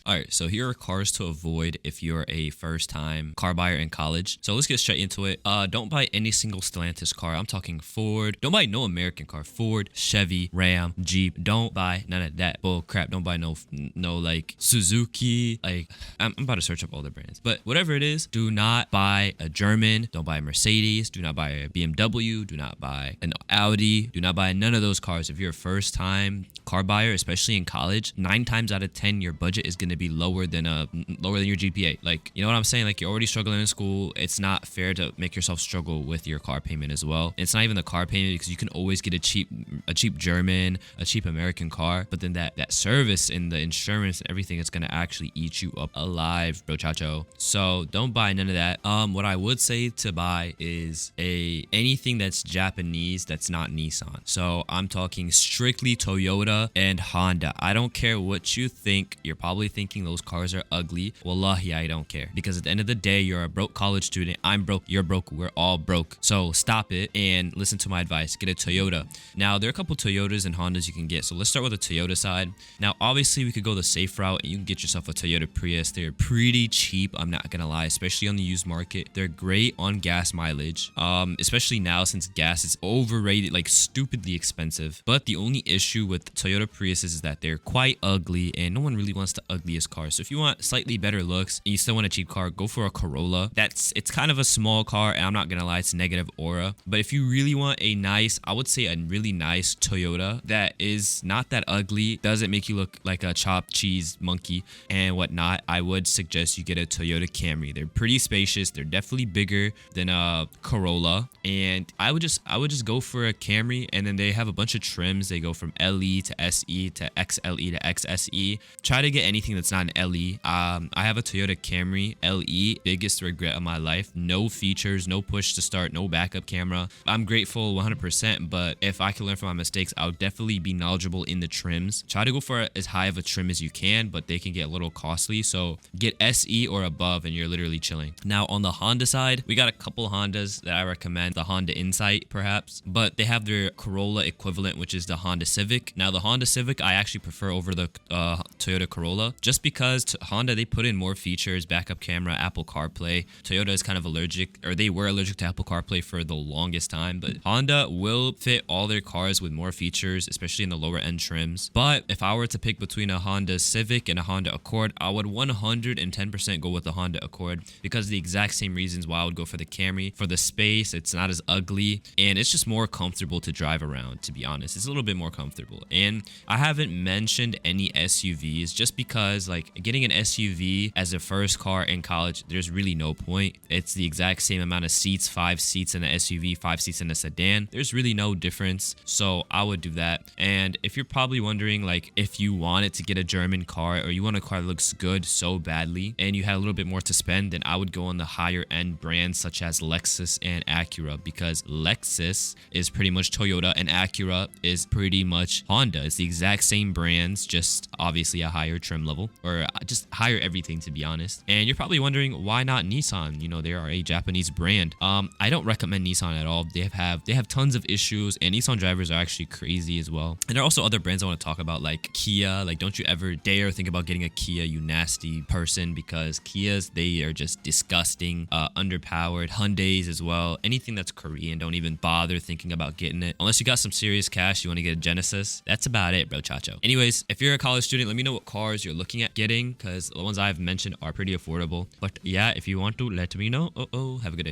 All right, so here are cars to avoid if you're a first time car buyer in college. So let's get straight into it. Don't buy any single Stellantis car. I'm talking Ford. Don't buy no American car. Ford, Chevy, Ram, Jeep. Don't buy none of that bull crap. Don't buy no like Suzuki. Like I'm about to search up all the brands, but whatever it is, do not buy a German. Don't buy a Mercedes. Do not buy a BMW. Do not buy an Audi. Do not buy none of those cars if you're a first time car buyer, especially in college. 9 times out of 10, your budget is going to be lower than your GPA. Like, you know what I'm saying? Like, you're already struggling in school. It's not fair to make yourself struggle with your car payment as well. It's not even the car payment, because you can always get a cheap German, a cheap American car, but then that service and the insurance and everything is going to actually eat you up alive, bro chacho. So don't buy none of that. What I would say to buy is anything that's Japanese that's not Nissan. So I'm talking strictly Toyota and Honda. I don't care what you think. You're probably thinking those cars are ugly. Wallahi, I don't care, because at the end of the day, you're a broke college student. I'm broke. You're broke. We're all broke. So stop it and listen to my advice. Get a Toyota. Now, there are a couple Toyotas and Hondas you can get. So let's start with the Toyota side. Now, obviously, we could go the safe route and you can get yourself a Toyota Prius. They're pretty cheap. I'm not going to lie, especially on the used market. They're great on gas mileage, especially now since gas is overrated, like stupidly expensive. But the only issue with Toyota Priuses is that they're quite ugly, and no one really wants the ugliest car. So if you want slightly better looks and you still want a cheap car, go for a Corolla. It's kind of a small car, and I'm not gonna lie, it's negative aura. But if you really want a nice, I would say a really nice Toyota that is not that ugly, doesn't make you look like a chopped cheese monkey and whatnot, I would suggest you get a Toyota Camry. They're pretty spacious. They're definitely bigger than a Corolla, and I would just go for a Camry. And then they have a bunch of trims. They go from LE to SE to XLE to XSE. Try to get anything that's not an LE. I have a Toyota Camry LE. Biggest regret of my life. No features, no push to start, no backup camera. I'm grateful 100%, but if I can learn from my mistakes, I'll definitely be knowledgeable in the trims. Try to go for as high of a trim as you can, but they can get a little costly. So get SE or above and you're literally chilling. Now on the Honda side, we got a couple Hondas that I recommend. The Honda Insight perhaps, but they have their Corolla equivalent, which is the Honda Civic. Now the Honda Civic I actually prefer over the Toyota Corolla, just because Honda, they put in more features, backup camera, Apple CarPlay. Toyota is kind of allergic, or they were allergic to Apple CarPlay for the longest time, but Honda will fit all their cars with more features, especially in the lower end trims. But if I were to pick between a Honda Civic and a Honda Accord, I would 110% go with the Honda Accord, because the exact same reasons why I would go for the Camry. For the space, it's not as ugly, and it's just more comfortable to drive around, to be honest. It's a little bit more comfortable. And I haven't mentioned any SUVs, just because like getting an SUV as a first car in college, there's really no point. It's the exact same amount of seats, 5 seats in an SUV, 5 seats in a sedan. There's really no difference. So I would do that. And if you're probably wondering, like, if you wanted to get a German car, or you want a car that looks good so badly and you had a little bit more to spend, then I would go on the higher end brands such as Lexus and Acura, because Lexus is pretty much Toyota and Acura is pretty much Honda. It's the exact same brands, just obviously a higher trim level, or just higher everything, to be honest. And you're probably wondering, why not Nissan? You know, they are a Japanese brand. I don't recommend Nissan at all. They have tons of issues, and Nissan drivers are actually crazy as well. And there are also other brands I want to talk about, like Kia. Like, don't you ever dare think about getting a Kia, you nasty person, because Kias, they are just disgusting, underpowered. Hyundais as well. Anything that's Korean, don't even bother thinking about getting it unless you got some serious cash. You want to get a Genesis. That's about it, bro chacho. Anyways, if you're a college student, let me know what cars you're looking at getting, because the ones I've mentioned are pretty affordable. But yeah, if you want to, let me know. Have a good day.